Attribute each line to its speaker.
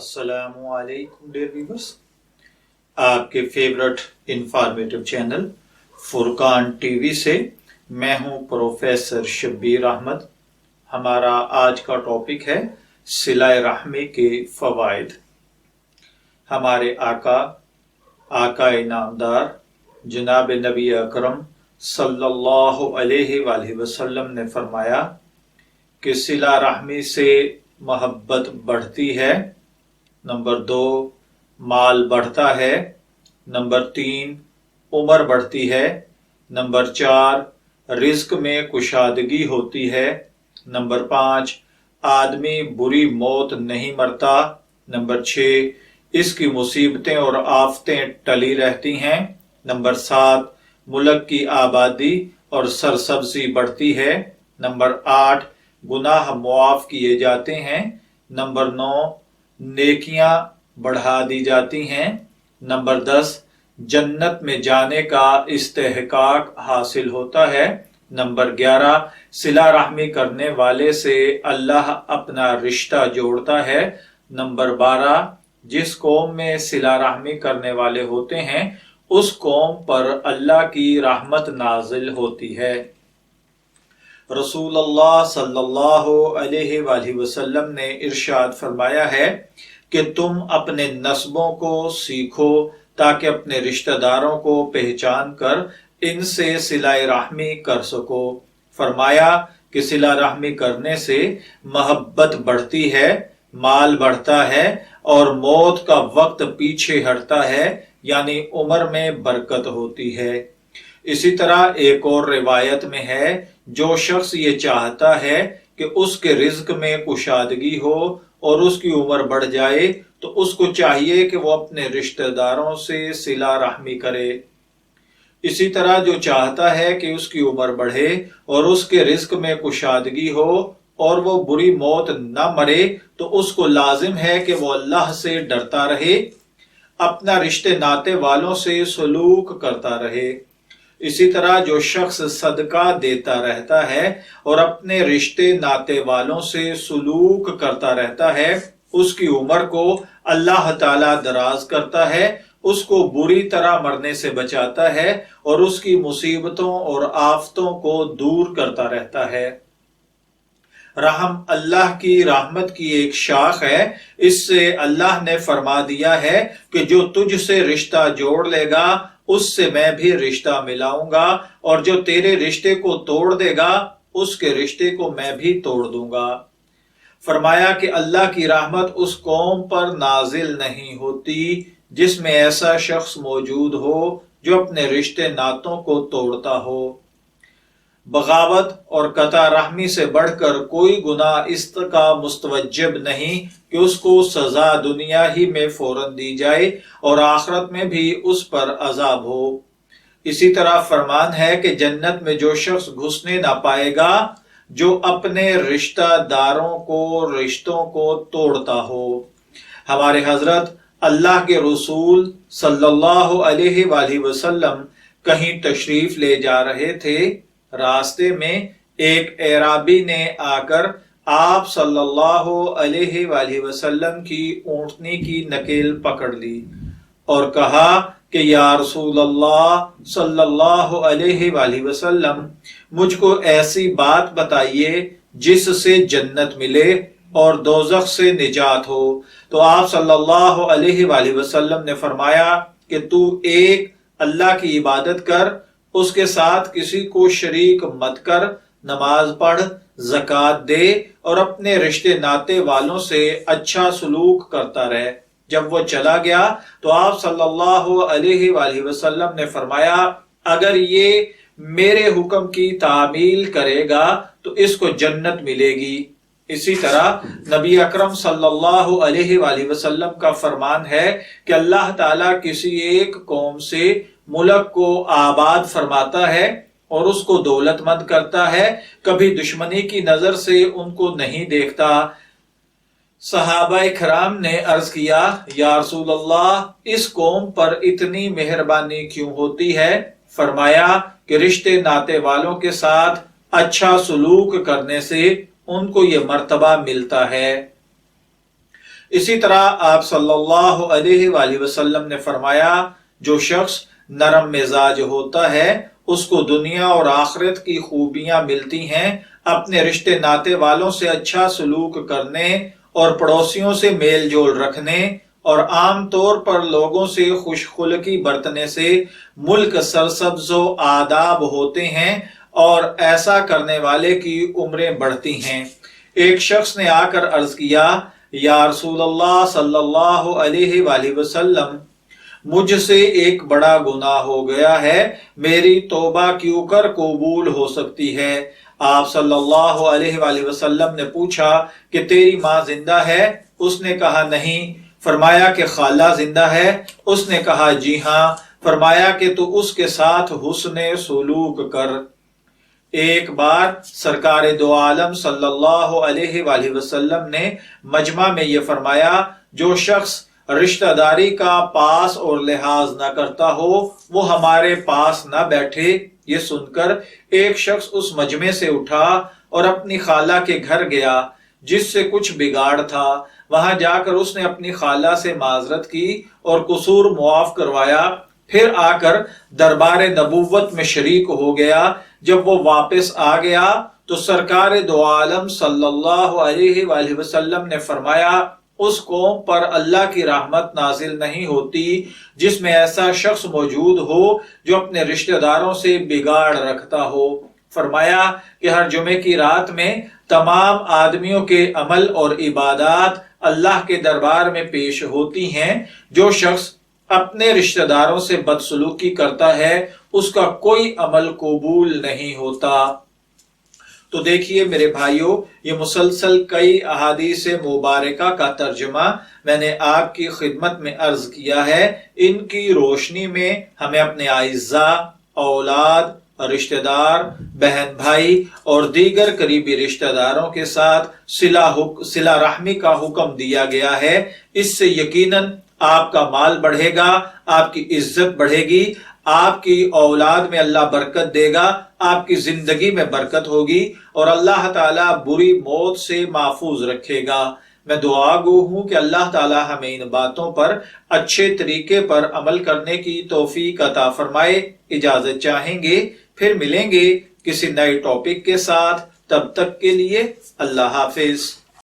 Speaker 1: अस्सलामु अलैकुम dear viewers, आपके favourite informative channel Furqan TV से मैं हूं प्रोफेसर शब्बीर अहमद। हमारा आज का टॉपिक है सिलाए रहमी के फवाइद। हमारे आका इनामदार जनाब नबी अकरम सल्लल्लाहु अलैहि वसल्लम ने फरमाया कि सिला रहमी से मोहब्बत बढ़ती है। नंबर 2, माल बढ़ता है। नंबर 3, उम्र बढ़ती है। नंबर 4, रिज्क में कुशादगी होती है। नंबर 5, आदमी बुरी मौत नहीं मरता। नंबर 6, इसकी मुसीबतें और आफतें टली रहती हैं। नंबर 7, मुल्क की आबादी और सरसब्जी बढ़ती है। नंबर 8, गुनाह मुआफ किए जाते हैं। नंबर 9, नेकियां बढ़ा दी जाती हैं। नंबर 10, जन्नत में जाने का इस्तेहकाक हासिल होता है। नंबर 11, सिला रहमी करने वाले से अल्लाह अपना रिश्ता जोड़ता है। नंबर 12, जिस कौम में सिला रहमी करने वाले होते हैं उस कौम पर अल्लाह की रहमत नाजिल होती है। रसूलुल्लाह सल्लल्लाहु अलैहि वसल्लम ने इरशाद फरमाया है कि तुम अपने नस्बों को सीखो ताकि अपने रिश्तेदारों को पहचान कर इनसे सिलाए रहमी कर सको। फरमाया कि सिला रहमी करने से मोहब्बत बढ़ती है, माल बढ़ता है और मौत का वक्त पीछे हटता है, यानी उम्र में बरकत होती है। इसी तरह एक और रिवायत में है, जो शख्स ये चाहता है कि उसके रिज्क में कुशादगी हो और उसकी उम्र बढ़ जाए तो उसको चाहिए कि वो अपने रिश्तेदारों से सिला रहमी करे। इसी तरह जो चाहता है कि उसकी उम्र बढ़े और उसके रिज्क में कुशादगी हो और वो बुरी मौत न मरे तो उसको लाजिम है कि वो अल्लाह से डरता रहे, अपना रिश्ते नाते वालों से सलूक करता रहे। इसी तरह जो शख्स सदका देता रहता है और अपने रिश्ते नाते वालों से सलूक करता रहता है, उसकी उम्र को अल्लाह ताला दराज करता है, उसको बुरी तरह मरने से बचाता है और उसकी मुसीबतों और आफतों को दूर करता रहता है। रहम अल्लाह की रहमत की एक शाख है। इससे अल्लाह ने फरमा दिया है कि जो तुझसे रिश्ता जोड़ लेगा उससे मैं भी रिश्ता मिलाऊंगा और जो तेरे रिश्ते को तोड़ देगा उसके रिश्ते को मैं भी तोड़ दूंगा। फरमाया कि अल्लाह की रहमत उस कौम पर नाजिल नहीं होती जिसमें ऐसा शख्स मौजूद हो जो अपने रिश्ते नातों को तोड़ता हो। बगावत और कता रहमी से बढ़कर कोई गुनाह इस का मुस्तवज्जिब नहीं कि उसको सजा दुनिया ही में फौरन दी जाए और आखिरत में भी उस पर अजाब हो। इसी तरह फरमान है कि जन्नत में जो शख्स घुसने ना पाएगा जो अपने रिश्तेदारों को रिश्तों को तोड़ता हो। हमारे हजरत अल्लाह के रसूल सल्लल्लाहु अलैहि वसल्लम कहीं तशरीफ ले जा रहे थे। रास्ते में एक एराबी ने आकर आप सल्लल्लाहु अलैहि वसल्लम की ऊंटनी की नकेल पकड़ ली और कहा कि या रसूल अल्लाह सल्लल्लाहु अलैहि वसल्लम, मुझको ऐसी बात बताइए जिससे जन्नत मिले और दोज़ख से निजात हो। तो आप सल्लल्लाहु अलैहि वसल्लम ने फरमाया कि तू एक अल्लाह की इबादत कर, उसके साथ किसी को शरीक मत कर, नमाज पढ़, ज़कात दे और अपने रिश्ते नाते वालों से अच्छा सलूक करता रहे। जब वो चला गया तो आप सल्लल्लाहु अलैहि वसल्लम ने फरमाया, अगर ये मेरे हुक्म की तामील करेगा तो इसको जन्नत मिलेगी। इसी तरह नबी अकरम सल्लल्लाहु अलैहि वसल्लम का फरमान है कि अल्लाह ताला किसी एक कौम से मुल्क को आबाद फरमाता है और उसको दौलतमंद करता है, कभी दुश्मनी की नजर से उनको नहीं देखता। सहाबाए किराम ने अर्ज किया, या रसूल अल्लाह, इस कौम पर इतनी मेहरबानी क्यों होती है? फरमाया कि रिश्ते नाते वालों के साथ अच्छा सलूक करने से उनको ये मर्तबा मिलता है। اسی طرح آپ صلی اللہ علیہ وآلہ وسلم نے فرمایا جو شخص نرم مزاج ہوتا ہے اس کو دنیا اور آخرت کی خوبیاں ملتی ہیں، اپنے رشتے ناتے والوں سے اچھا سلوک کرنے اور پڑوسیوں سے میل جول رکھنے اور عام طور پر لوگوں سے خوش خلقی برتنے سے ملک سرسبز و آداب ہوتے ہیں اور ایسا کرنے والے کی عمریں بڑھتی ہیں۔ ایک شخص نے آ کر عرض کیا، یا رسول اللہ صلی اللہ علیہ وآلہ وسلم، مجھ سے ایک بڑا گناہ ہو گیا ہے، میری توبہ کیوں کر قبول ہو سکتی ہے؟ آپ صلی اللہ علیہ وآلہ وسلم نے پوچھا کہ تیری ماں زندہ ہے؟ اس نے کہا نہیں۔ فرمایا کہ خالہ زندہ ہے؟ اس نے کہا جی ہاں۔ فرمایا کہ تو اس کے ساتھ حسن سلوک کر۔ ایک بار سرکار دو عالم صلی اللہ علیہ وآلہ وسلم نے مجمع میں یہ فرمایا، جو شخص رشتہ داری کا پاس اور لحاظ نہ کرتا ہو وہ ہمارے پاس نہ بیٹھے۔ یہ سن کر ایک شخص اس مجمع سے اٹھا اور اپنی خالہ کے گھر گیا جس سے کچھ بگاڑ تھا۔ وہاں جا کر اس نے اپنی خالہ سے معذرت کی اور قصور معاف کروایا، پھر آ کر دربار نبوت میں شریک ہو گیا۔ جب وہ واپس آ گیا تو سرکار دو عالم صلی اللہ علیہ وآلہ وسلم نے فرمایا، اس قوم پر اللہ کی رحمت نازل نہیں ہوتی جس میں ایسا شخص موجود ہو جو اپنے رشتہ داروں سے بگاڑ رکھتا ہو۔ فرمایا کہ ہر جمعے کی رات میں تمام آدمیوں کے عمل اور عبادات اللہ کے دربار میں پیش ہوتی ہیں۔ جو شخص اپنے رشتہ داروں سے بدسلوکی کرتا ہے اس کا کوئی عمل قبول نہیں ہوتا۔ تو دیکھیے میرے بھائیوں، یہ مسلسل کئی احادیث مبارکہ کا ترجمہ میں نے آپ کی خدمت میں عرض کیا ہے۔ ان کی روشنی میں ہمیں اپنے اعزاء، اولاد، رشتہ دار، بہن بھائی اور دیگر قریبی رشتہ داروں کے ساتھ صلہ رحمی کا حکم دیا گیا ہے۔ اس سے یقیناً آپ کا مال بڑھے گا، آپ کی عزت بڑھے گی، آپ کی اولاد میں اللہ برکت دے گا، آپ کی زندگی میں برکت ہوگی اور اللہ تعالیٰ بری موت سے محفوظ رکھے گا۔ میں دعا گو ہوں کہ اللہ تعالیٰ ہمیں ان باتوں پر اچھے طریقے پر عمل کرنے کی توفیق عطا فرمائے۔ اجازت چاہیں گے، پھر ملیں گے کسی نئے ٹاپک کے ساتھ، تب تک کے لیے اللہ حافظ۔